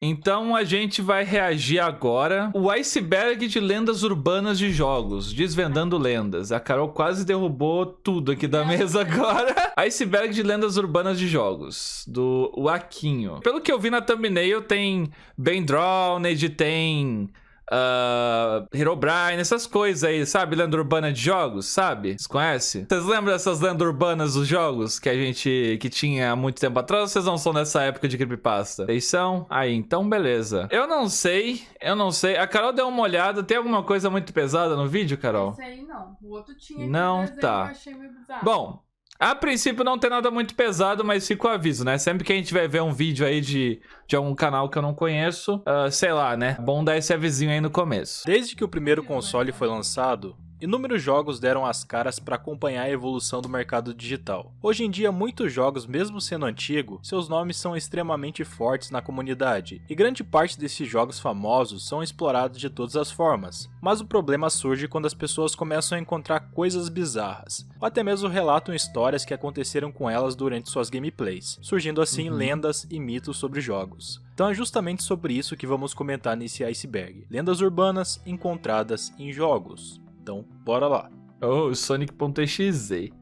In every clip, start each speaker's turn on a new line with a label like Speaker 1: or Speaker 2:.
Speaker 1: Então a gente vai reagir agora. O iceberg de lendas urbanas de jogos. Desvendando lendas. A Carol quase derrubou tudo aqui da mesa agora. Iceberg de lendas urbanas de jogos. Do Aquinho. Pelo que eu vi na thumbnail, tem Ben Drowned, tem... Herobrine, essas coisas aí, sabe? Lenda urbana de jogos, sabe? Vocês conhecem? Vocês lembram dessas lendas urbanas dos jogos que tinha há muito tempo atrás? Ou vocês não são nessa época de creepypasta? Vocês são? Aí, então beleza. Eu não sei. A Carol deu uma olhada. Tem alguma coisa muito pesada no vídeo, Carol?
Speaker 2: Esse aí não. O outro tinha
Speaker 1: não,
Speaker 2: desenho,
Speaker 1: tá.
Speaker 2: eu achei meio bizarro.
Speaker 1: Bom, a princípio não tem nada muito pesado, mas fica o aviso, né? Sempre que a gente vai ver um vídeo aí de algum canal que eu não conheço, sei lá, né? Bom dar esse avisinho aí no começo.
Speaker 3: Desde que o primeiro console foi lançado, inúmeros jogos deram as caras para acompanhar a evolução do mercado digital. Hoje em dia, muitos jogos, mesmo sendo antigos, seus nomes são extremamente fortes na comunidade, e grande parte desses jogos famosos são explorados de todas as formas. Mas o problema surge quando as pessoas começam a encontrar coisas bizarras, ou até mesmo relatam histórias que aconteceram com elas durante suas gameplays, surgindo assim lendas e mitos sobre jogos. Então é justamente sobre isso que vamos comentar nesse iceberg. Lendas urbanas encontradas em jogos. Então, bora lá.
Speaker 1: Oh, Sonic.exe.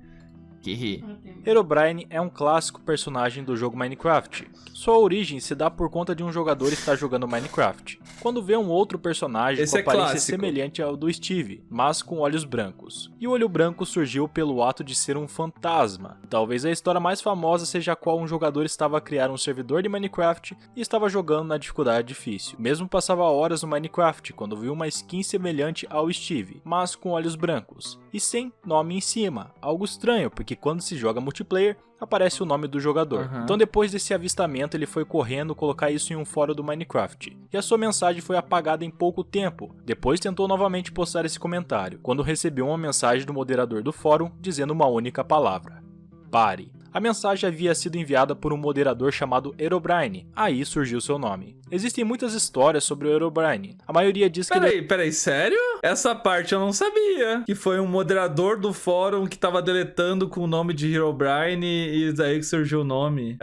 Speaker 3: Herobrine é um clássico personagem do jogo Minecraft. Sua origem se dá por conta de um jogador estar jogando Minecraft, quando vê um outro personagem com aparência semelhante ao do Steve, mas com olhos brancos. E o olho branco surgiu pelo ato de ser um fantasma. Talvez a história mais famosa seja a qual um jogador estava a criar um servidor de Minecraft e estava jogando na dificuldade difícil. Mesmo passava horas no Minecraft quando viu uma skin semelhante ao Steve, mas com olhos brancos, e sem nome em cima. Algo estranho, porque quando se joga multiplayer, aparece o nome do jogador. Então depois desse avistamento ele foi correndo colocar isso em um fórum do Minecraft, e a sua mensagem foi apagada em pouco tempo. Depois tentou novamente postar esse comentário, quando recebeu uma mensagem do moderador do fórum dizendo uma única palavra: pare. A mensagem havia sido enviada por um moderador chamado Herobrine, aí surgiu seu nome. Existem muitas histórias sobre o Herobrine, a maioria diz que
Speaker 1: Peraí, sério? Essa parte eu não sabia. Que foi um moderador do fórum que tava deletando com o nome de Herobrine e daí que surgiu o nome.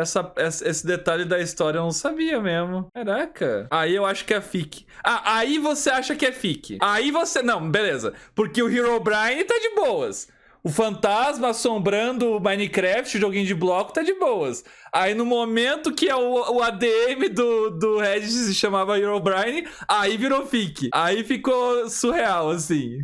Speaker 1: Esse detalhe da história eu não sabia mesmo. Caraca. Aí eu acho que é fic. Ah, aí você acha que é fic. Aí você... Não, beleza. Porque o Herobrine tá de boas. O fantasma assombrando o Minecraft, o joguinho de bloco, tá de boas. Aí no momento que o ADM do Reddit se chamava Herobrine, aí virou fic. Aí ficou surreal, assim.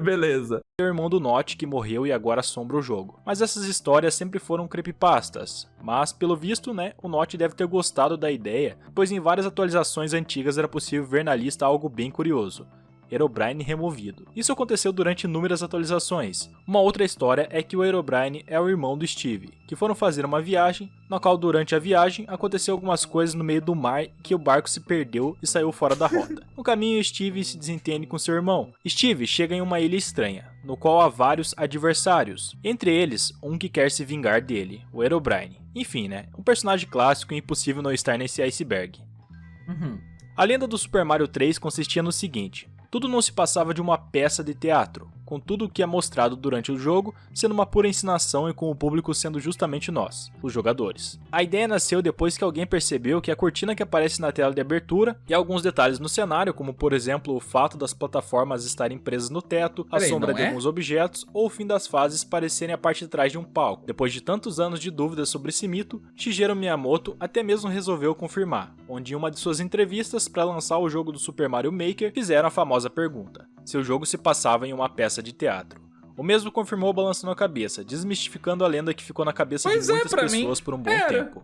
Speaker 1: Beleza.
Speaker 3: o irmão do Notch que morreu e agora assombra o jogo. Mas essas histórias sempre foram creepypastas. Mas, pelo visto, o Notch deve ter gostado da ideia, pois em várias atualizações antigas era possível ver na lista algo bem curioso: Herobrine removido. Isso aconteceu durante inúmeras atualizações. Uma outra história é que o Herobrine é o irmão do Steve, que foram fazer uma viagem, na qual durante a viagem aconteceu algumas coisas no meio do mar que o barco se perdeu e saiu fora da rota. No caminho, Steve se desentende com seu irmão. Steve chega em uma ilha estranha, no qual há vários adversários, entre eles um que quer se vingar dele, o Herobrine. Enfim, um personagem clássico e impossível não estar nesse iceberg. A lenda do Super Mario 3 consistia no seguinte: tudo não se passava de uma peça de teatro, com tudo o que é mostrado durante o jogo sendo uma pura encenação e com o público sendo justamente nós, os jogadores. A ideia nasceu depois que alguém percebeu que a cortina que aparece na tela de abertura e alguns detalhes no cenário, como por exemplo o fato das plataformas estarem presas no teto, a sombra de alguns objetos ou o fim das fases parecerem a parte de trás de um palco. Depois de tantos anos de dúvidas sobre esse mito, Shigeru Miyamoto até mesmo resolveu confirmar, onde em uma de suas entrevistas para lançar o jogo do Super Mario Maker fizeram a famosa pergunta: se o jogo se passava em uma peça de teatro. O mesmo confirmou balançando a cabeça, desmistificando a lenda que ficou na cabeça de muitas pessoas por um bom tempo.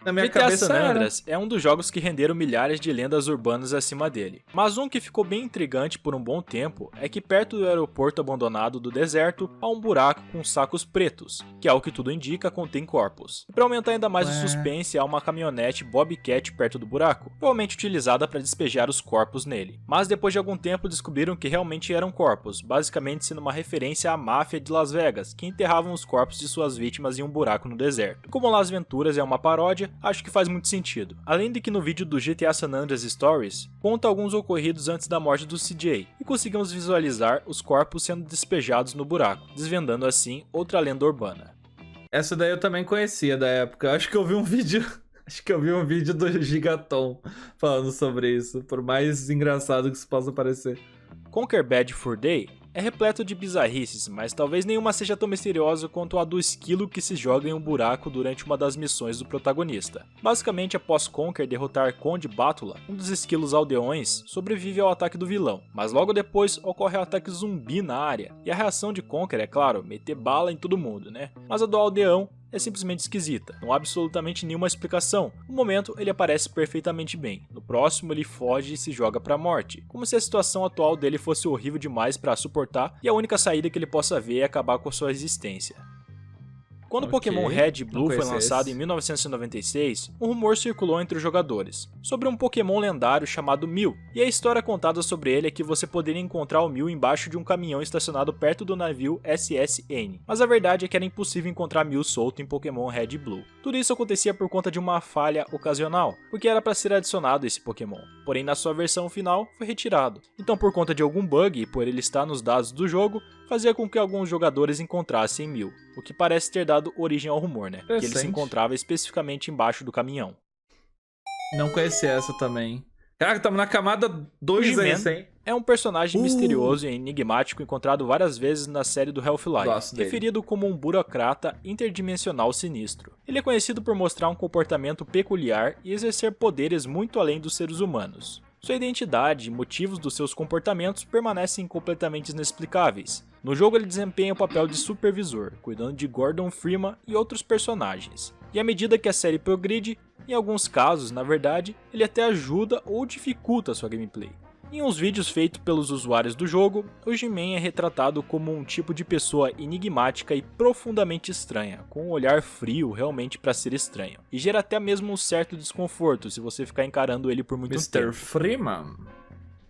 Speaker 1: Na minha
Speaker 3: GTA
Speaker 1: cabeça
Speaker 3: San Andreas é um dos jogos que renderam milhares de lendas urbanas acima dele. Mas um que ficou bem intrigante por um bom tempo é que perto do aeroporto abandonado do deserto há um buraco com sacos pretos, que ao que tudo indica contém corpos. E para aumentar ainda mais o suspense, há uma caminhonete Bobcat perto do buraco, provavelmente utilizada para despejar os corpos nele. Mas depois de algum tempo descobriram que realmente eram corpos, basicamente sendo uma referência à máfia de Las Vegas, que enterravam os corpos de suas vítimas em um buraco no deserto. Como Las Venturas é uma paródia, acho que faz muito sentido. Além de que no vídeo do GTA San Andreas Stories, conta alguns ocorridos antes da morte do CJ, e conseguimos visualizar os corpos sendo despejados no buraco, desvendando assim outra lenda urbana.
Speaker 1: Essa daí eu também conhecia da época. Acho que eu vi um vídeo Acho que eu vi um vídeo do Gigaton falando sobre isso, por mais engraçado que isso possa parecer.
Speaker 3: Conquer Bad Fur Day é repleto de bizarrices, mas talvez nenhuma seja tão misteriosa quanto a do esquilo que se joga em um buraco durante uma das missões do protagonista. Basicamente, após Conquer derrotar Conde Bátula, um dos esquilos aldeões sobrevive ao ataque do vilão, mas logo depois ocorre o ataque zumbi na área, e a reação de Conquer é, claro, meter bala em todo mundo, né? Mas a do aldeão é simplesmente esquisita, não há absolutamente nenhuma explicação. No momento ele aparece perfeitamente bem, no próximo ele foge e se joga pra morte, como se a situação atual dele fosse horrível demais pra suportar e a única saída que ele possa ver é acabar com a sua existência. Quando Pokémon Red e Blue foi lançado em 1996, um rumor circulou entre os jogadores, sobre um Pokémon lendário chamado Mew, e a história contada sobre ele é que você poderia encontrar o Mew embaixo de um caminhão estacionado perto do navio SSN, mas a verdade é que era impossível encontrar Mew solto em Pokémon Red e Blue. Tudo isso acontecia por conta de uma falha ocasional, porque era para ser adicionado esse Pokémon, porém na sua versão final foi retirado. Então por conta de algum bug e por ele estar nos dados do jogo, fazia com que alguns jogadores encontrassem Mew, o que parece ter dado origem ao rumor, né? Que ele se encontrava especificamente embaixo do caminhão.
Speaker 1: Não conheci essa também. Caraca, estamos na camada 2 aí, hein?
Speaker 3: É um personagem misterioso e enigmático encontrado várias vezes na série do Half-Life, referido como um burocrata interdimensional sinistro. Ele é conhecido por mostrar um comportamento peculiar e exercer poderes muito além dos seres humanos. Sua identidade e motivos dos seus comportamentos permanecem completamente inexplicáveis. No jogo ele desempenha o papel de supervisor, cuidando de Gordon Freeman e outros personagens. E à medida que a série progride, em alguns casos, na verdade, ele até ajuda ou dificulta sua gameplay. Em uns vídeos feitos pelos usuários do jogo, o G-Man é retratado como um tipo de pessoa enigmática e profundamente estranha, com um olhar frio realmente para ser estranho, e gera até mesmo um certo desconforto se você ficar encarando ele por muito tempo.
Speaker 1: Mr. Freeman?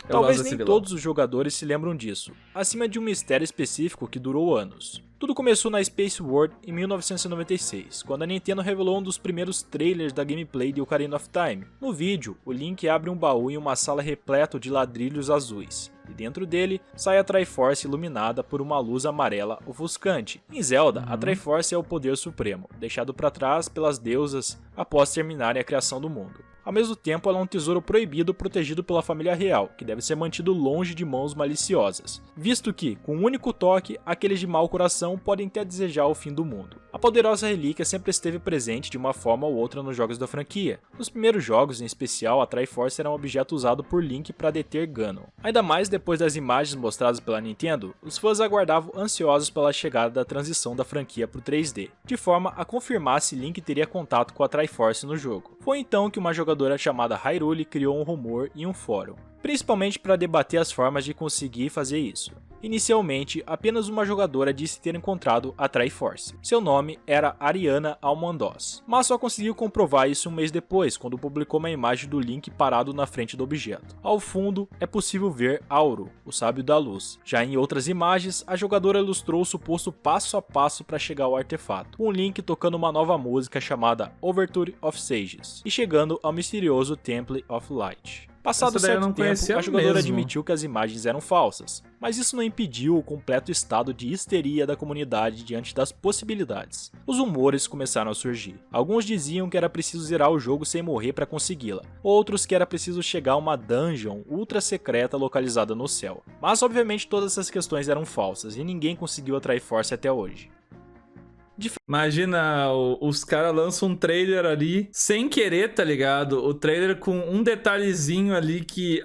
Speaker 3: Talvez nem todos os jogadores se lembram disso, acima de um mistério específico que durou anos. Tudo começou na Space World em 1996, quando a Nintendo revelou um dos primeiros trailers da gameplay de Ocarina of Time. No vídeo, o Link abre um baú em uma sala repleto de ladrilhos azuis, e dentro dele sai a Triforce iluminada por uma luz amarela ofuscante. Em Zelda, a Triforce é o poder supremo, deixado para trás pelas deusas após terminarem a criação do mundo. Ao mesmo tempo, ela é um tesouro proibido protegido pela família real, que deve ser mantido longe de mãos maliciosas, visto que, com um único toque, aqueles de mau coração podem até desejar o fim do mundo. A poderosa relíquia sempre esteve presente de uma forma ou outra nos jogos da franquia. Nos primeiros jogos, em especial, a Triforce era um objeto usado por Link para deter Ganon. Ainda mais depois das imagens mostradas pela Nintendo, os fãs aguardavam ansiosos pela chegada da transição da franquia para o 3D, de forma a confirmar se Link teria contato com a Triforce no jogo. Foi então que uma jogadora chamada Hyrule criou um rumor em um fórum, principalmente para debater as formas de conseguir fazer isso. Inicialmente, apenas uma jogadora disse ter encontrado a Triforce. Seu nome era Ariana Almandoz, mas só conseguiu comprovar isso um mês depois, quando publicou uma imagem do Link parado na frente do objeto. Ao fundo, é possível ver Auro, o sábio da luz. Já em outras imagens, a jogadora ilustrou o suposto passo a passo para chegar ao artefato, com o Link tocando uma nova música chamada Overture of Sages, e chegando ao misterioso Temple of Light. Passado certo tempo, a jogadora admitiu que as imagens eram falsas, mas isso não impediu o completo estado de histeria da comunidade diante das possibilidades. Os rumores começaram a surgir. Alguns diziam que era preciso zerar o jogo sem morrer para consegui-la, outros que era preciso chegar a uma dungeon ultra secreta localizada no céu. Mas obviamente todas essas questões eram falsas e ninguém conseguiu a Triforce até hoje.
Speaker 1: Imagina, os caras lançam um trailer ali, sem querer, tá ligado? O trailer com um detalhezinho ali que...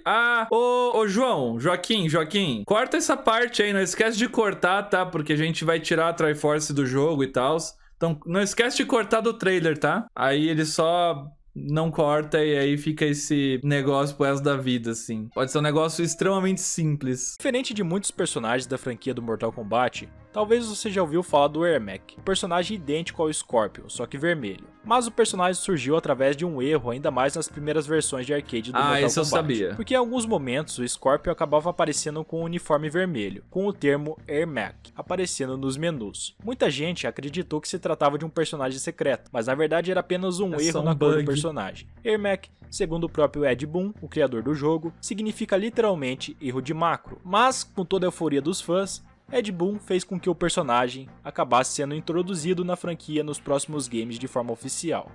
Speaker 1: ô Joaquim, corta essa parte aí, não esquece de cortar, tá? Porque a gente vai tirar a Triforce do jogo e tal. Então, não esquece de cortar do trailer, tá? Aí ele só... não corta e aí fica esse negócio pro resto da vida, assim. Pode ser um negócio extremamente simples.
Speaker 3: Diferente de muitos personagens da franquia do Mortal Kombat, talvez você já ouviu falar do Ermac, um personagem idêntico ao Scorpion, só que vermelho. Mas o personagem surgiu através de um erro, ainda mais nas primeiras versões de arcade do Mortal Kombat.
Speaker 1: Isso eu sabia.
Speaker 3: Porque em alguns momentos o Scorpion acabava aparecendo com um uniforme vermelho, com o termo Ermac aparecendo nos menus. Muita gente acreditou que se tratava de um personagem secreto, mas na verdade era apenas um erro na cor do personagem. Ermac, segundo o próprio Ed Boon, o criador do jogo, significa literalmente erro de macro. Mas, com toda a euforia dos fãs, Ed Boon fez com que o personagem acabasse sendo introduzido na franquia nos próximos games de forma oficial.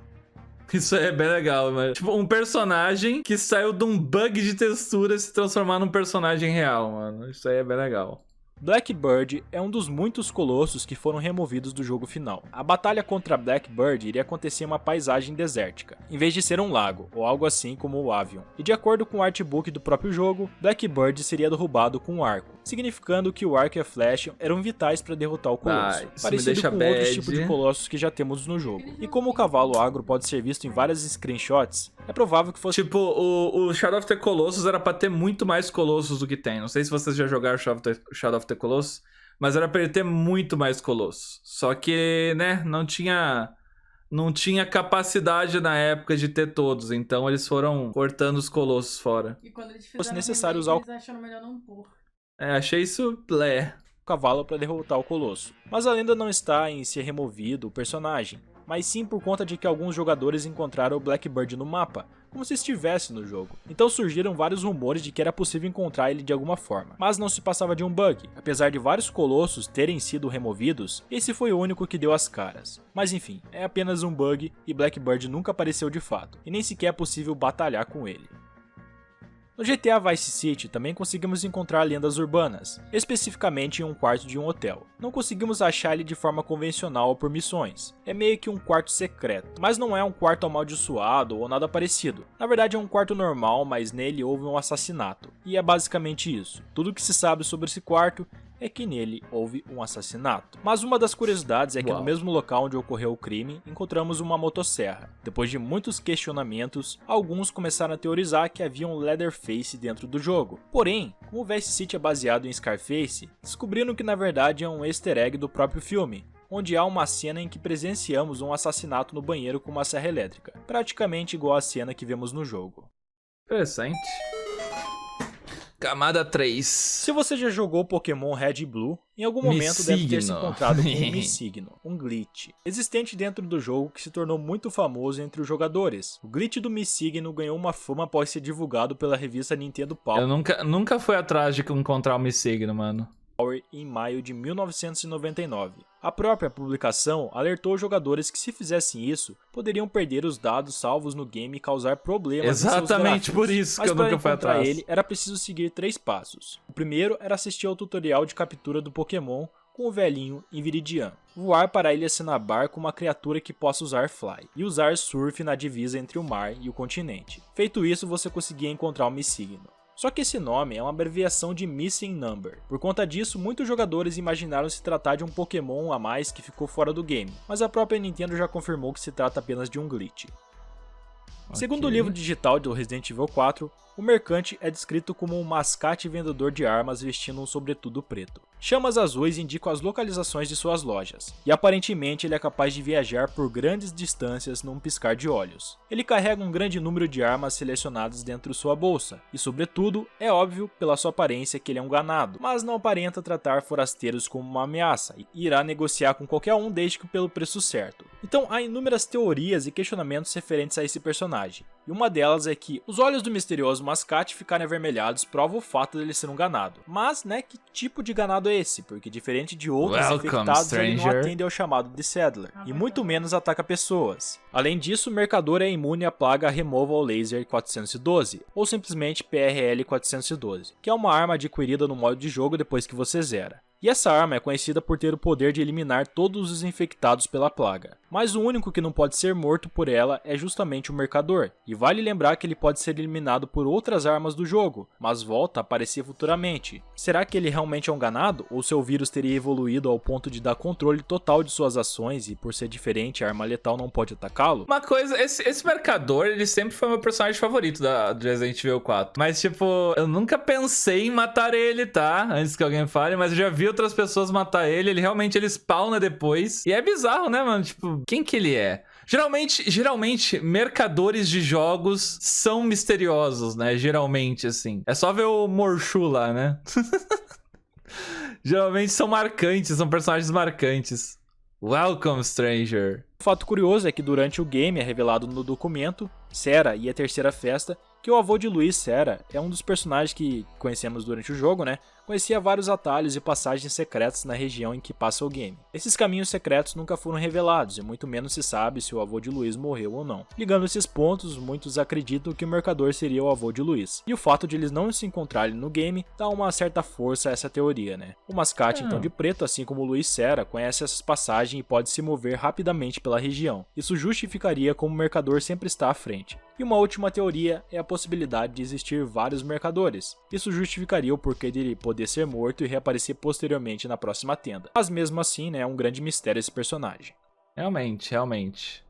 Speaker 1: Isso é bem legal, mas tipo, um personagem que saiu de um bug de textura se transformar num personagem real, mano. Isso aí é bem legal.
Speaker 3: Blackbird é um dos muitos colossos que foram removidos do jogo final. A batalha contra Blackbird iria acontecer em uma paisagem desértica, em vez de ser um lago, ou algo assim como o Avion. E de acordo com o artbook do próprio jogo, Blackbird seria derrubado com um arco, significando que o arco e a flecha eram vitais para derrotar o colosso,
Speaker 1: Isso me
Speaker 3: parecido
Speaker 1: deixa
Speaker 3: com
Speaker 1: bad.
Speaker 3: outros tipos de colossos que já temos no jogo. E como o cavalo agro pode ser visto em várias screenshots, é provável que fosse
Speaker 1: Tipo, o Shadow of the Colossus era pra ter muito mais colossos do que tem. Não sei se vocês já jogaram Shadow of the Colossus, mas era pra ele ter muito mais colossos. Só que, né, não tinha capacidade na época de ter todos, então eles foram cortando os colossos fora.
Speaker 2: E quando eles
Speaker 3: fosse
Speaker 2: fizeram
Speaker 3: necessário
Speaker 2: remake,
Speaker 3: usar o
Speaker 2: eles acharam melhor não pôr.
Speaker 1: Achei isso blé.
Speaker 3: cavalo para derrotar o colosso. Mas a lenda não está em ser removido o personagem, mas sim por conta de que alguns jogadores encontraram o Blackbird no mapa, como se estivesse no jogo. Então surgiram vários rumores de que era possível encontrar ele de alguma forma, mas não se passava de um bug. Apesar de vários colossos terem sido removidos, esse foi o único que deu as caras. Mas enfim, é apenas um bug e Blackbird nunca apareceu de fato, e nem sequer é possível batalhar com ele. No GTA Vice City também conseguimos encontrar lendas urbanas, especificamente em um quarto de um hotel. Não conseguimos achar ele de forma convencional ou por missões, é meio que um quarto secreto, mas não é um quarto amaldiçoado ou nada parecido. Na verdade é um quarto normal, mas nele houve um assassinato, e é basicamente isso. Tudo que se sabe sobre esse quarto é que nele houve um assassinato. Mas uma das curiosidades é que no mesmo local onde ocorreu o crime, encontramos uma motosserra. Depois de muitos questionamentos, alguns começaram a teorizar que havia um Leatherface dentro do jogo. Porém, como o Vice City é baseado em Scarface, descobriram que na verdade é um easter egg do próprio filme, onde há uma cena em que presenciamos um assassinato no banheiro com uma serra elétrica, praticamente igual à cena que vemos no jogo.
Speaker 1: Interessante. Camada 3.
Speaker 3: Se você já jogou Pokémon Red e Blue, em algum momento deve ter se encontrado com um Missigno, um glitch, existente dentro do jogo que se tornou muito famoso entre os jogadores. O glitch do Missigno ganhou uma fama após ser divulgado pela revista Nintendo Power.
Speaker 1: Eu nunca fui atrás de encontrar o Missigno, mano.
Speaker 3: Em maio de 1999. A própria publicação alertou os jogadores que se fizessem isso, poderiam perder os dados salvos no game e causar problemas em seus
Speaker 1: Exatamente
Speaker 3: gráficos.
Speaker 1: por isso que eu nunca fui atrás.
Speaker 3: Mas para ele era preciso seguir 3 passos. O primeiro era assistir ao tutorial de captura do Pokémon com o velhinho em Viridian. Voar para a ilha Cinnabar com uma criatura que possa usar Fly, e usar Surf na divisa entre o mar e o continente. Feito isso, você conseguia encontrar o Missigno. Só que esse nome é uma abreviação de Missing Number. Por conta disso, muitos jogadores imaginaram se tratar de um Pokémon a mais que ficou fora do game, mas a própria Nintendo já confirmou que se trata apenas de um glitch. Segundo o livro digital do Resident Evil 4, o mercante é descrito como um mascate vendedor de armas vestindo um sobretudo preto. Chamas azuis indicam as localizações de suas lojas, e aparentemente ele é capaz de viajar por grandes distâncias num piscar de olhos. Ele carrega um grande número de armas selecionadas dentro de sua bolsa, e sobretudo, é óbvio pela sua aparência que ele é um ganado, mas não aparenta tratar forasteiros como uma ameaça, e irá negociar com qualquer um desde que pelo preço certo. Então há inúmeras teorias e questionamentos referentes a esse personagem, e uma delas é que os olhos do misterioso mascate ficarem avermelhados prova o fato dele ser um ganado. Mas, né, que tipo de ganado é esse? Porque diferente de outros infectados, ele não atende ao chamado de Saddler, e muito menos ataca pessoas. Além disso, o mercador é imune à plaga Removal Laser 412, ou simplesmente PRL 412, que é uma arma adquirida no modo de jogo depois que você zera. E essa arma é conhecida por ter o poder de eliminar todos os infectados pela plaga. Mas o único que não pode ser morto por ela é justamente o mercador. E vale lembrar que ele pode ser eliminado por outras armas do jogo, mas volta a aparecer futuramente. Será que ele realmente é um ganado? Ou seu vírus teria evoluído ao ponto de dar controle total de suas ações e por ser diferente a arma letal não pode atacá-lo?
Speaker 1: Uma coisa, esse mercador, ele sempre foi meu personagem favorito do Resident Evil 4. Mas tipo, eu nunca pensei em matar ele, tá? Antes que alguém fale, mas eu já vi outras pessoas matar ele realmente ele spawna depois. E é bizarro, né, mano? Tipo, quem que ele é? Geralmente, mercadores de jogos são misteriosos, né? Geralmente, assim. É só ver o Morshu lá, né? Geralmente são marcantes, são personagens marcantes. Welcome, stranger.
Speaker 3: O fato curioso é que durante o game é revelado no documento, Sera e a terceira festa Que o avô de Luiz Serra é um dos personagens que conhecemos durante o jogo, né? Conhecia vários atalhos e passagens secretas na região em que passa o game. Esses caminhos secretos nunca foram revelados e muito menos se sabe se o avô de Luiz morreu ou não. Ligando esses pontos, muitos acreditam que o mercador seria o avô de Luiz. E o fato de eles não se encontrarem no game dá uma certa força a essa teoria, né? O mascate então de preto, assim como o Luiz Serra, conhece essas passagens e pode se mover rapidamente pela região. Isso justificaria como o mercador sempre está à frente. E uma última teoria é a possibilidade de existir vários mercadores. Isso justificaria o porquê dele poder ser morto e reaparecer posteriormente na próxima tenda. Mas mesmo assim, né, é um grande mistério esse personagem.
Speaker 1: Realmente.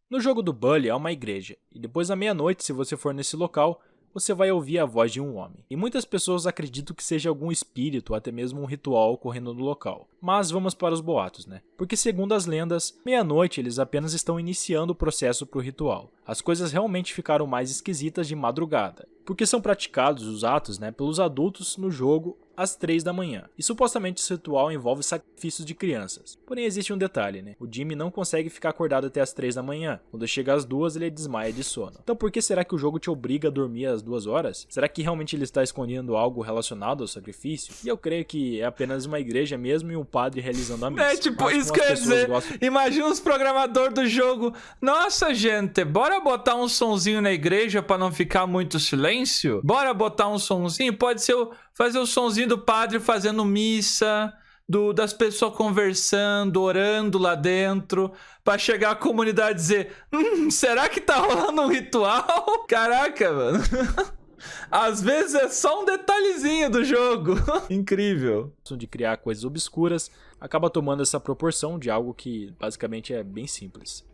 Speaker 3: No jogo do Bully há uma igreja, e depois da meia-noite, se você for nesse local, você vai ouvir a voz de um homem. E muitas pessoas acreditam que seja algum espírito ou até mesmo um ritual ocorrendo no local. Mas vamos para os boatos, né? Porque segundo as lendas, meia-noite eles apenas estão iniciando o processo para o ritual. As coisas realmente ficaram mais esquisitas de madrugada, porque são praticados os atos, né, pelos adultos no jogo às 3 da manhã. E supostamente esse ritual envolve sacrifícios de crianças. Porém existe um detalhe, né? O Jimmy não consegue ficar acordado até as 3 da manhã. Quando chega às 2 ele desmaia de sono. Então por que será que o jogo te obriga a dormir às 2 horas? Será que realmente ele está escondendo algo relacionado ao sacrifício? E eu creio que é apenas uma igreja mesmo e um padre realizando a missa.
Speaker 1: É tipo, isso quer dizer, imagina os programadores do jogo. Nossa, gente, bora botar um sonzinho na igreja pra não ficar muito silêncio? Bora botar um sonzinho? Pode ser fazer o sonzinho do padre fazendo missa, das pessoas conversando, orando lá dentro, pra chegar a comunidade e dizer, será que tá rolando um ritual? Caraca, mano. Às vezes é só um detalhezinho do jogo. Incrível.
Speaker 3: De criar coisas obscuras, acaba tomando essa proporção de algo que basicamente é bem simples.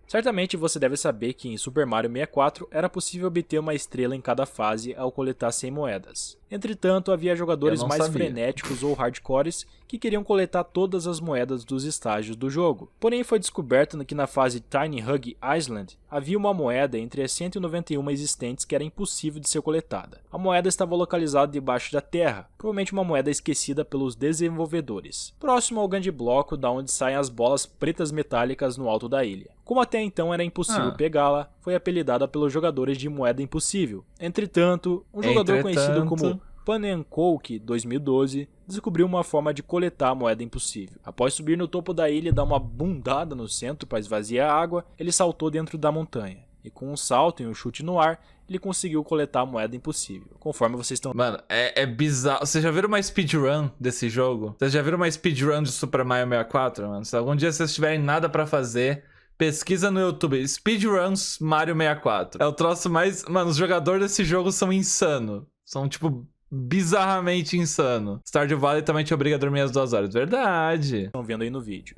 Speaker 3: Certamente você deve saber que em Super Mario 64 era possível obter uma estrela em cada fase ao coletar 100 moedas. Entretanto, havia jogadores mais frenéticos ou hardcores que queriam coletar todas as moedas dos estágios do jogo. Porém, foi descoberto que na fase Tiny Hug Island havia uma moeda entre as 191 existentes que era impossível de ser coletada. A moeda estava localizada debaixo da terra, provavelmente uma moeda esquecida pelos desenvolvedores, próximo ao grande bloco da onde saem as bolas pretas metálicas no alto da ilha. Como até então era impossível pegá-la, foi apelidada pelos jogadores de Moeda Impossível. Entretanto, um jogador conhecido como Panenkoke 2012 descobriu uma forma de coletar a moeda impossível. Após subir no topo da ilha e dar uma bundada no centro para esvaziar a água, ele saltou dentro da montanha. E com um salto e um chute no ar, ele conseguiu coletar a moeda impossível. Conforme vocês estão...
Speaker 1: Mano, é bizarro. Vocês já viram uma speedrun desse jogo? Vocês já viram uma speedrun de Super Mario 64, mano? Se algum dia vocês tiverem nada pra fazer, pesquisa no YouTube, Speedruns Mario 64. É o troço mais... Mano, os jogadores desse jogo são insanos. São, tipo, bizarramente insanos. Stardew Valley também te obriga a dormir às 2 horas. Verdade.
Speaker 3: Estão vendo aí no vídeo.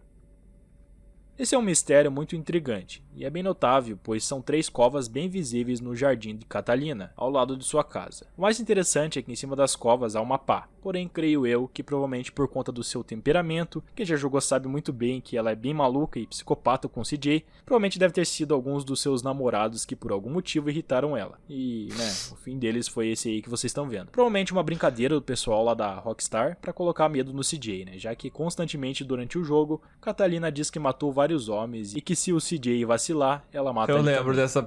Speaker 3: Esse é um mistério muito intrigante, e é bem notável, pois são 3 covas bem visíveis no jardim de Catalina, ao lado de sua casa. O mais interessante é que em cima das covas há uma pá, porém creio eu que provavelmente por conta do seu temperamento, quem já jogou sabe muito bem que ela é bem maluca e psicopata com CJ, provavelmente deve ter sido alguns dos seus namorados que por algum motivo irritaram ela. E, né, o fim deles foi esse aí que vocês estão vendo. Provavelmente uma brincadeira do pessoal lá da Rockstar para colocar medo no CJ, né, já que constantemente durante o jogo, Catalina diz que matou vários homens e que se o CJ vacilar, ela mata ele.
Speaker 1: Eu lembro dessa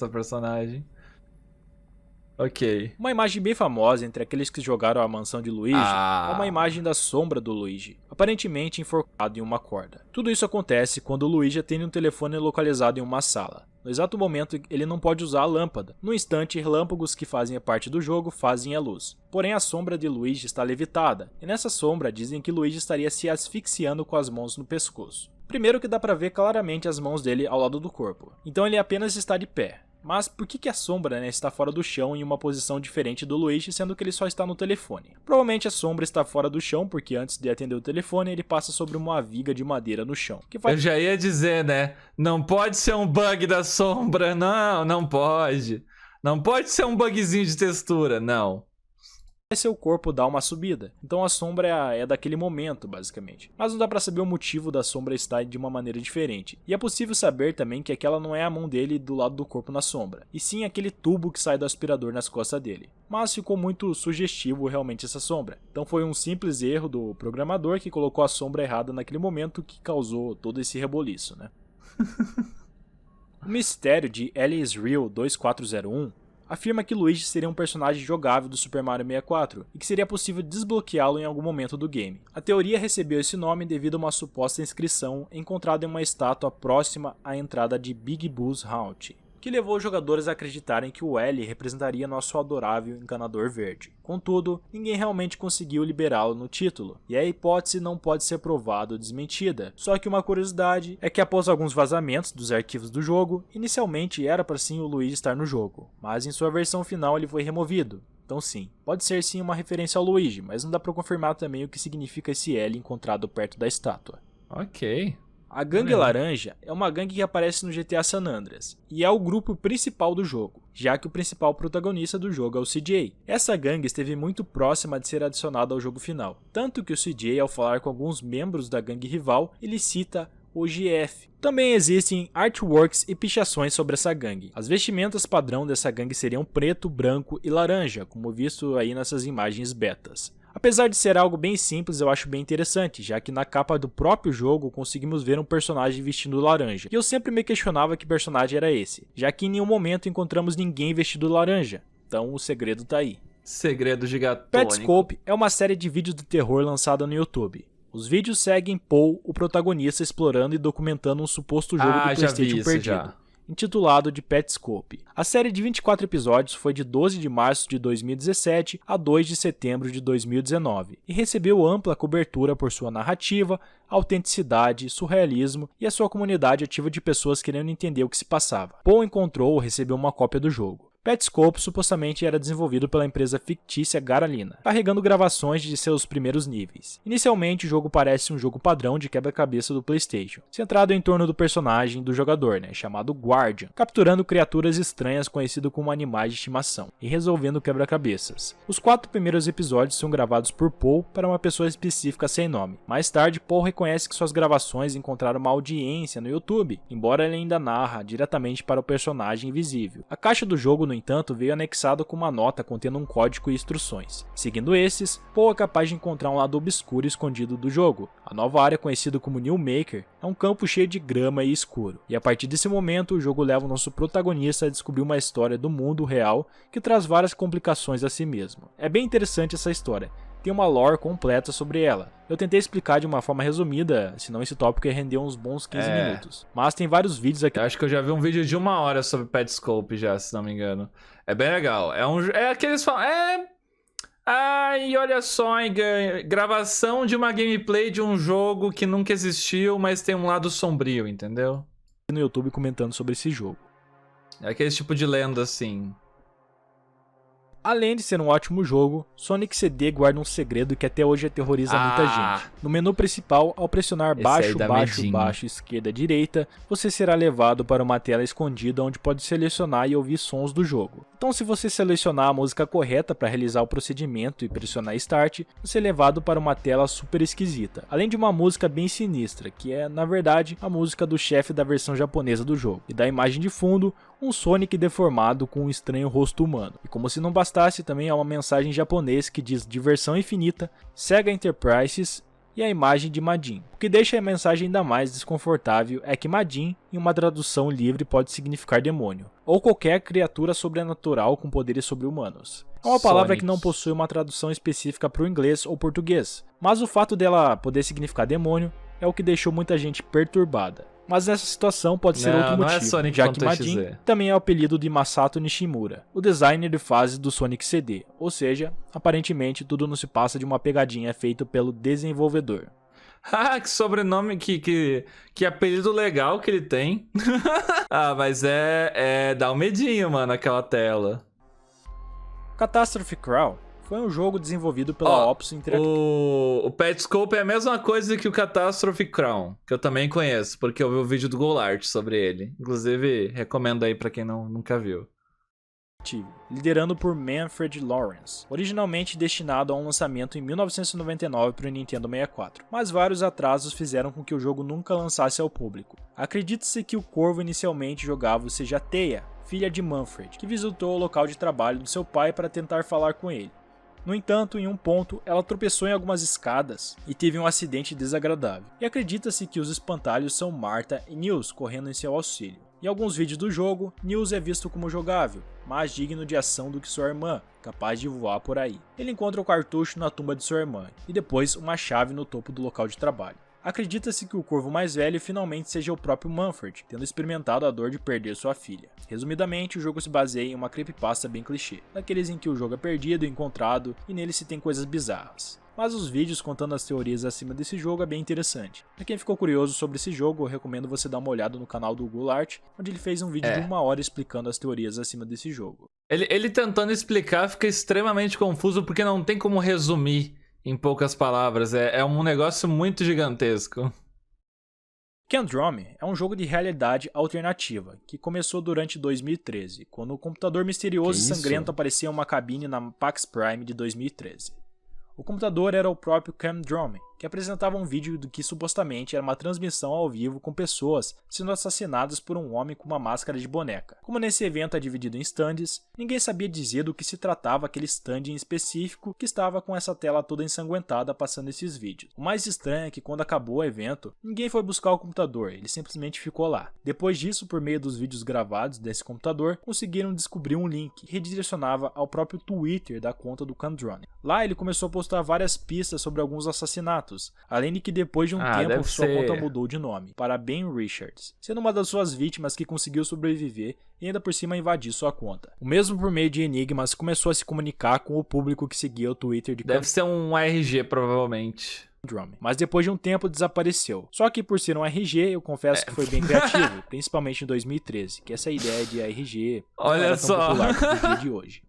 Speaker 1: personagem. Ok.
Speaker 3: Uma imagem bem famosa entre aqueles que jogaram a mansão de Luigi é uma imagem da sombra do Luigi, aparentemente enforcado em uma corda. Tudo isso acontece quando o Luigi atende um telefone localizado em uma sala. No exato momento, ele não pode usar a lâmpada. No instante, relâmpagos que fazem parte do jogo fazem a luz. Porém, a sombra de Luigi está levitada, e nessa sombra dizem que Luigi estaria se asfixiando com as mãos no pescoço. Primeiro que dá pra ver claramente as mãos dele ao lado do corpo, então ele apenas está de pé. Mas por que a sombra, né, está fora do chão em uma posição diferente do Luigi, sendo que ele só está no telefone? Provavelmente a sombra está fora do chão porque antes de atender o telefone ele passa sobre uma viga de madeira no chão.
Speaker 1: Eu já ia dizer, né? Não pode ser um bug da sombra, não pode. Não pode ser um bugzinho de textura, não.
Speaker 3: Seu corpo dá uma subida, então a sombra é daquele momento, basicamente. Mas não dá pra saber o motivo da sombra estar de uma maneira diferente. E é possível saber também que aquela não é a mão dele do lado do corpo na sombra, e sim aquele tubo que sai do aspirador nas costas dele. Mas ficou muito sugestivo realmente essa sombra. Então foi um simples erro do programador que colocou a sombra errada naquele momento que causou todo esse reboliço, né? O mistério de Alice Real 2401 afirma que Luigi seria um personagem jogável do Super Mario 64 e que seria possível desbloqueá-lo em algum momento do game. A teoria recebeu esse nome devido a uma suposta inscrição encontrada em uma estátua próxima à entrada de Big Boo's Haunt, que levou os jogadores a acreditarem que o L representaria nosso adorável encanador verde. Contudo, ninguém realmente conseguiu liberá-lo no título, e a hipótese não pode ser provada ou desmentida. Só que uma curiosidade é que após alguns vazamentos dos arquivos do jogo, inicialmente era para sim o Luigi estar no jogo, mas em sua versão final ele foi removido. Então sim, pode ser sim uma referência ao Luigi, mas não dá para confirmar também o que significa esse L encontrado perto da estátua.
Speaker 1: Ok.
Speaker 3: A Gangue Laranja é uma gangue que aparece no GTA San Andreas, e é o grupo principal do jogo, já que o principal protagonista do jogo é o CJ. Essa gangue esteve muito próxima de ser adicionada ao jogo final, tanto que o CJ, ao falar com alguns membros da gangue rival, ele cita o GF. Também existem artworks e pichações sobre essa gangue. As vestimentas padrão dessa gangue seriam preto, branco e laranja, como visto aí nessas imagens betas. Apesar de ser algo bem simples, eu acho bem interessante, já que na capa do próprio jogo conseguimos ver um personagem vestindo laranja. E eu sempre me questionava que personagem era esse, já que em nenhum momento encontramos ninguém vestido laranja. Então o segredo tá aí.
Speaker 1: Segredo gigatônico.
Speaker 3: Petscope é uma série de vídeos de terror lançada no YouTube. Os vídeos seguem Paul, o protagonista, explorando e documentando um suposto jogo do PlayStation perdido, intitulado de Petscope. A série de 24 episódios foi de 12 de março de 2017 a 2 de setembro de 2019 e recebeu ampla cobertura por sua narrativa, autenticidade, surrealismo e a sua comunidade ativa de pessoas querendo entender o que se passava. Paul encontrou ou recebeu uma cópia do jogo. Petscope supostamente era desenvolvido pela empresa fictícia Garalina, carregando gravações de seus primeiros níveis. Inicialmente, o jogo parece um jogo padrão de quebra-cabeça do PlayStation, centrado em torno do personagem do jogador, chamado Guardian, capturando criaturas estranhas conhecidas como animais de estimação, e resolvendo quebra-cabeças. Os 4 primeiros episódios são gravados por Paul para uma pessoa específica sem nome. Mais tarde, Paul reconhece que suas gravações encontraram uma audiência no YouTube, embora ele ainda narra diretamente para o personagem invisível. A caixa do jogo, no entanto, veio anexado com uma nota contendo um código e instruções. Seguindo esses, Paul é capaz de encontrar um lado obscuro e escondido do jogo. A nova área, conhecida como New Maker, é um campo cheio de grama e escuro. E a partir desse momento, o jogo leva o nosso protagonista a descobrir uma história do mundo real que traz várias complicações a si mesmo. É bem interessante essa história. Tem uma lore completa sobre ela. Eu tentei explicar de uma forma resumida, senão esse tópico ia render uns bons 15 minutos. Mas tem vários vídeos aqui.
Speaker 1: Eu acho que eu já vi um vídeo de 1 hora sobre Petscope já, se não me engano. É bem legal. É aqueles falam... Ai, olha só, gravação de uma gameplay de um jogo que nunca existiu, mas tem um lado sombrio, entendeu?
Speaker 3: No YouTube comentando sobre esse jogo.
Speaker 1: É aquele tipo de lenda assim.
Speaker 3: Além de ser um ótimo jogo, Sonic CD guarda um segredo que até hoje aterroriza muita gente. No menu principal, ao pressionar baixo, baixo, esquerda, direita, você será levado para uma tela escondida onde pode selecionar e ouvir sons do jogo. Então, se você selecionar a música correta para realizar o procedimento e pressionar Start, você é levado para uma tela super esquisita, além de uma música bem sinistra, que é, na verdade, a música do chefe da versão japonesa do jogo, e da imagem de fundo, um Sonic deformado com um estranho rosto humano. E como se não bastasse, também há uma mensagem em japonês que diz diversão infinita, Sega Enterprises e a imagem de Majin. O que deixa a mensagem ainda mais desconfortável é que Majin, em uma tradução livre, pode significar demônio, ou qualquer criatura sobrenatural com poderes sobre-humanos. É uma palavra que não possui uma tradução específica para o inglês ou português, mas o fato dela poder significar demônio é o que deixou muita gente perturbada. Mas nessa situação pode ser outro motivo, já que Majin também é o apelido de Masato Nishimura, o designer de fase do Sonic CD, ou seja, aparentemente tudo não se passa de uma pegadinha feita pelo desenvolvedor.
Speaker 1: Ah, que sobrenome, que apelido legal que ele tem. Ah, mas dá um medinho, mano, aquela tela.
Speaker 3: Catastrophe Crawl foi um jogo desenvolvido pela Opus Interactive.
Speaker 1: O Petscope é a mesma coisa que o Catastrophe Crown, que eu também conheço, porque eu vi o vídeo do Golart sobre ele. Inclusive, recomendo aí pra quem nunca viu.
Speaker 3: Liderando por Manfred Lawrence, originalmente destinado a um lançamento em 1999 para o Nintendo 64, mas vários atrasos fizeram com que o jogo nunca lançasse ao público. Acredita-se que o corvo inicialmente jogável seja Thea, filha de Manfred, que visitou o local de trabalho do seu pai para tentar falar com ele. No entanto, em um ponto, ela tropeçou em algumas escadas e teve um acidente desagradável. E acredita-se que os espantalhos são Martha e Nils correndo em seu auxílio. Em alguns vídeos do jogo, Nils é visto como jogável, mais digno de ação do que sua irmã, capaz de voar por aí. Ele encontra o cartucho na tumba de sua irmã e depois uma chave no topo do local de trabalho. Acredita-se que o corvo mais velho finalmente seja o próprio Mumford, tendo experimentado a dor de perder sua filha. Resumidamente, o jogo se baseia em uma creepypasta bem clichê, daqueles em que o jogo é perdido e encontrado e nele se tem coisas bizarras. Mas os vídeos contando as teorias acima desse jogo é bem interessante. Pra quem ficou curioso sobre esse jogo, eu recomendo você dar uma olhada no canal do Goulart, onde ele fez um vídeo de 1 hora explicando as teorias acima desse jogo.
Speaker 1: Ele tentando explicar fica extremamente confuso porque não tem como resumir em poucas palavras. É um negócio muito gigantesco.
Speaker 3: Candrome é um jogo de realidade alternativa, que começou durante 2013, quando um computador misterioso e sangrento aparecia em uma cabine na PAX Prime de 2013. O computador era o próprio Candrome, que apresentava um vídeo do que supostamente era uma transmissão ao vivo com pessoas sendo assassinadas por um homem com uma máscara de boneca. Como nesse evento é dividido em stands, ninguém sabia dizer do que se tratava aquele stand em específico que estava com essa tela toda ensanguentada passando esses vídeos. O mais estranho é que quando acabou o evento, ninguém foi buscar o computador, ele simplesmente ficou lá. Depois disso, por meio dos vídeos gravados desse computador, conseguiram descobrir um link que redirecionava ao próprio Twitter da conta do Candrome. Lá ele começou a postar várias pistas sobre alguns assassinatos, além de que depois de um tempo sua conta mudou de nome para Ben Richards, sendo uma das suas vítimas que conseguiu sobreviver e ainda por cima invadir sua conta. O mesmo por meio de enigmas começou a se comunicar com o público que seguia o Twitter de
Speaker 1: Deve ser um RG provavelmente.
Speaker 3: Mas depois de um tempo desapareceu. Só que por ser um RG, eu confesso que foi bem criativo, principalmente em 2013, que essa ideia de RG não era tão popular no dia de hoje.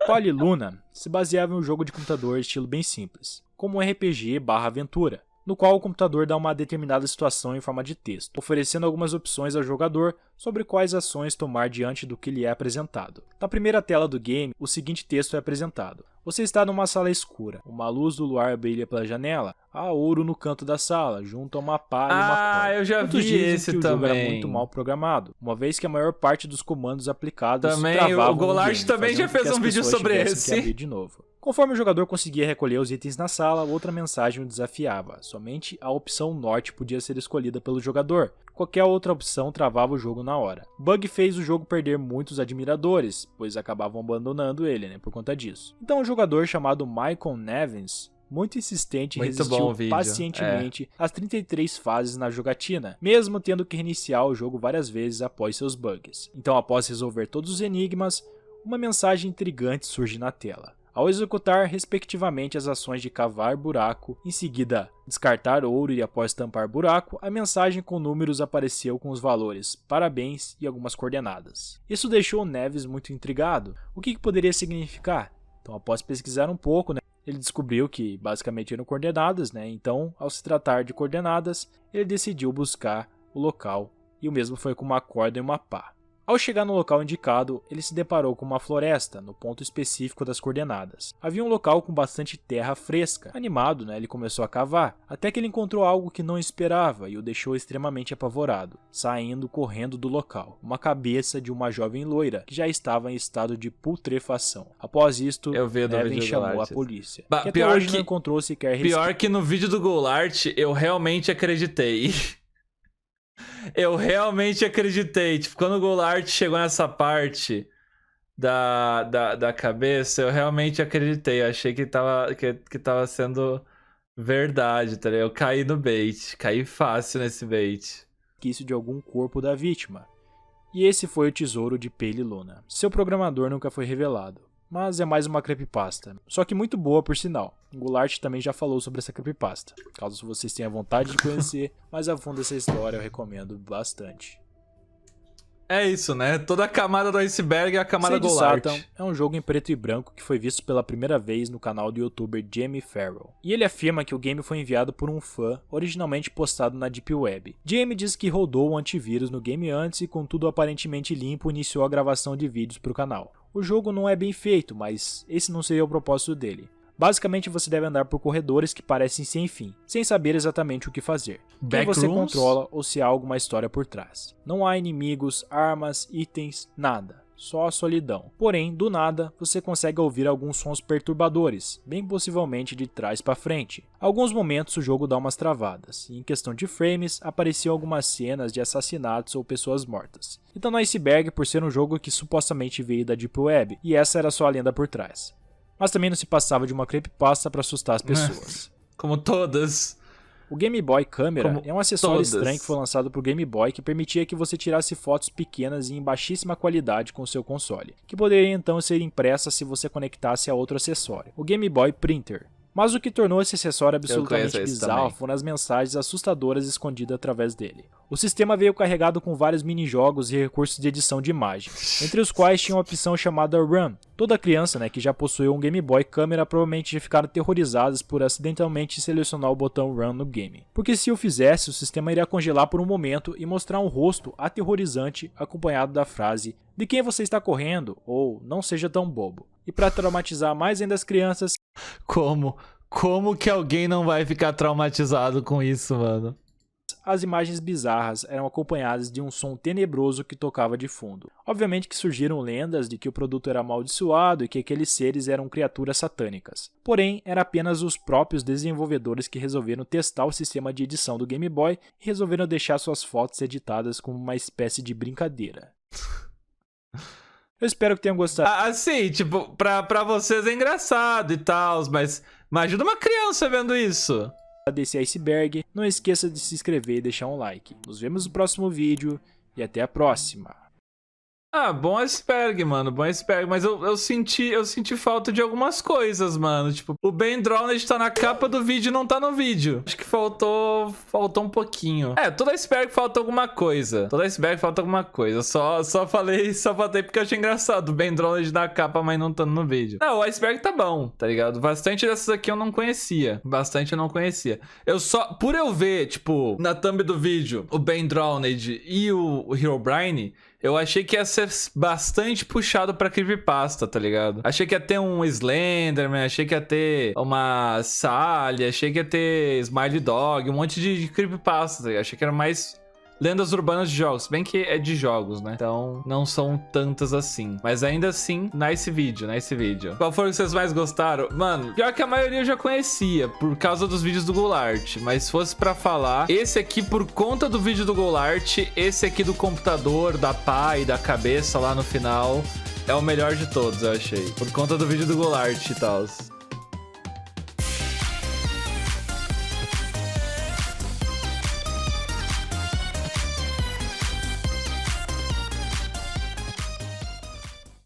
Speaker 3: Polyluna se baseava em um jogo de computador estilo bem simples, como um RPG/aventura, no qual o computador dá uma determinada situação em forma de texto, oferecendo algumas opções ao jogador sobre quais ações tomar diante do que lhe é apresentado. Na primeira tela do game, o seguinte texto é apresentado: você está numa sala escura, uma luz do luar brilha pela janela, há ouro no canto da sala, junto a uma pá e uma corda.
Speaker 1: Eu já
Speaker 3: Muitos
Speaker 1: vi
Speaker 3: dizem
Speaker 1: esse
Speaker 3: que o
Speaker 1: também.
Speaker 3: jogo era muito mal programado, uma vez que a maior parte dos comandos aplicados
Speaker 1: Também,
Speaker 3: travavam
Speaker 1: o Goulart
Speaker 3: no game,
Speaker 1: também já
Speaker 3: fazendo com que
Speaker 1: fez
Speaker 3: as
Speaker 1: um vídeo
Speaker 3: pessoas
Speaker 1: sobre
Speaker 3: tivessem que
Speaker 1: esse.
Speaker 3: abrir de novo. Conforme o jogador conseguia recolher os itens na sala, outra mensagem o desafiava. Somente a opção norte podia ser escolhida pelo jogador. Qualquer outra opção travava o jogo na hora. O bug fez o jogo perder muitos admiradores, pois acabavam abandonando ele, por conta disso. Então o jogador chamado Michael Nevins, muito insistente, resistiu pacientemente às 33 fases na jogatina, mesmo tendo que reiniciar o jogo várias vezes após seus bugs. Então, após resolver todos os enigmas, uma mensagem intrigante surge na tela. Ao executar, respectivamente, as ações de cavar buraco, em seguida descartar ouro e após tampar buraco, a mensagem com números apareceu com os valores parabéns e algumas coordenadas. Isso deixou Neves muito intrigado. O que poderia significar? Então, após pesquisar um pouco, ele descobriu que basicamente eram coordenadas, Então, ao se tratar de coordenadas, ele decidiu buscar o local e o mesmo foi com uma corda e uma pá. Ao chegar no local indicado, ele se deparou com uma floresta, no ponto específico das coordenadas. Havia um local com bastante terra fresca. Animado, ele começou a cavar, até que ele encontrou algo que não esperava e o deixou extremamente apavorado, saindo correndo do local. Uma cabeça de uma jovem loira, que já estava em estado de putrefação. Após isto, Nevin chamou a polícia, que até hoje não encontrou sequer resquício.
Speaker 1: Pior que no vídeo do Goulart, eu realmente acreditei. Eu realmente acreditei. Tipo, quando o Goulart chegou nessa parte da cabeça, eu realmente acreditei. Eu achei que tava sendo verdade, tá ligado? Eu caí no bait. Caí fácil nesse bait.
Speaker 3: Resquício de algum corpo da vítima. E esse foi o tesouro de Polyluna. Seu programador nunca foi revelado, mas é mais uma creepypasta. Só que muito boa, por sinal. O Goulart também já falou sobre essa creepypasta. Caso vocês tenham vontade de conhecer mais a fundo essa história, eu recomendo bastante.
Speaker 1: É isso, Toda a camada do iceberg é a camada Goulart.
Speaker 3: Satan é um jogo em preto e branco que foi visto pela primeira vez no canal do youtuber Jamie Farrell. E ele afirma que o game foi enviado por um fã, originalmente postado na Deep Web. Jamie diz que rodou o antivírus no game antes e, com tudo aparentemente limpo, iniciou a gravação de vídeos para o canal. O jogo não é bem feito, mas esse não seria o propósito dele. Basicamente, você deve andar por corredores que parecem sem fim, sem saber exatamente o que fazer. Quem você controla ou se há alguma história por trás. Não há inimigos, armas, itens, nada. só a solidão. Porém, do nada, você consegue ouvir alguns sons perturbadores, bem possivelmente de trás para frente. Alguns momentos o jogo dá umas travadas, e em questão de frames, apareciam algumas cenas de assassinatos ou pessoas mortas. Então no Iceberg, por ser um jogo que supostamente veio da Deep Web, e essa era só a lenda por trás. Mas também não se passava de uma creepypasta para assustar as pessoas.
Speaker 1: Como todas.
Speaker 3: O Game Boy Camera é um acessório
Speaker 1: todas.
Speaker 3: estranho que foi lançado para o Game Boy que permitia que você tirasse fotos pequenas e em baixíssima qualidade com seu console, que poderia então ser impressa se você conectasse a outro acessório, o Game Boy Printer. Mas o que tornou esse acessório absolutamente bizarro foram as mensagens assustadoras escondidas através dele. O sistema veio carregado com vários minijogos e recursos de edição de imagem, entre os quais tinha uma opção chamada Run. Toda criança que já possuiu um Game Boy Camera provavelmente já ficaram aterrorizadas por acidentalmente selecionar o botão Run no game. Porque se o fizesse, o sistema iria congelar por um momento e mostrar um rosto aterrorizante acompanhado da frase "De quem você está correndo?" ou "Não seja tão bobo". E para traumatizar mais ainda as crianças...
Speaker 1: Como que alguém não vai ficar traumatizado com isso, mano?
Speaker 3: As imagens bizarras eram acompanhadas de um som tenebroso que tocava de fundo. Obviamente que surgiram lendas de que o produto era amaldiçoado e que aqueles seres eram criaturas satânicas. Porém, era apenas os próprios desenvolvedores que resolveram testar o sistema de edição do Game Boy e resolveram deixar suas fotos editadas como uma espécie de brincadeira. Eu espero que tenham gostado.
Speaker 1: Assim, tipo, pra vocês é engraçado e tal, mas imagina uma criança vendo isso.
Speaker 3: Desse Iceberg, não esqueça de se inscrever e deixar um like. Nos vemos no próximo vídeo e até a próxima.
Speaker 1: Bom Iceberg, mano, bom Iceberg, mas eu senti falta de algumas coisas, mano, tipo, o Ben Drowned tá na capa do vídeo e não tá no vídeo. Acho que faltou um pouquinho. Todo Iceberg falta alguma coisa, só falei porque eu achei engraçado, o Ben Drowned na capa, mas não tá no vídeo. Não, o Iceberg tá bom, tá ligado? Bastante dessas aqui eu não conhecia, por eu ver, tipo, na thumb do vídeo, o Ben Drowned e o Herobrine, eu achei que ia ser bastante puxado pra creepypasta, tá ligado? Achei que ia ter um Slenderman, achei que ia ter uma Sally, achei que ia ter Smiley Dog, um monte de creepypasta, tá ligado? Achei que era mais lendas urbanas de jogos, se bem que é de jogos, né? Então não são tantas assim. Mas ainda assim, nice vídeo. Qual foi o que vocês mais gostaram? Mano, pior que a maioria eu já conhecia, por causa dos vídeos do Golart. Mas se fosse pra falar, esse aqui por conta do vídeo do Golart, esse aqui do computador, da pá e da cabeça lá no final, é o melhor de todos, eu achei. Por conta do vídeo do Golart e tal.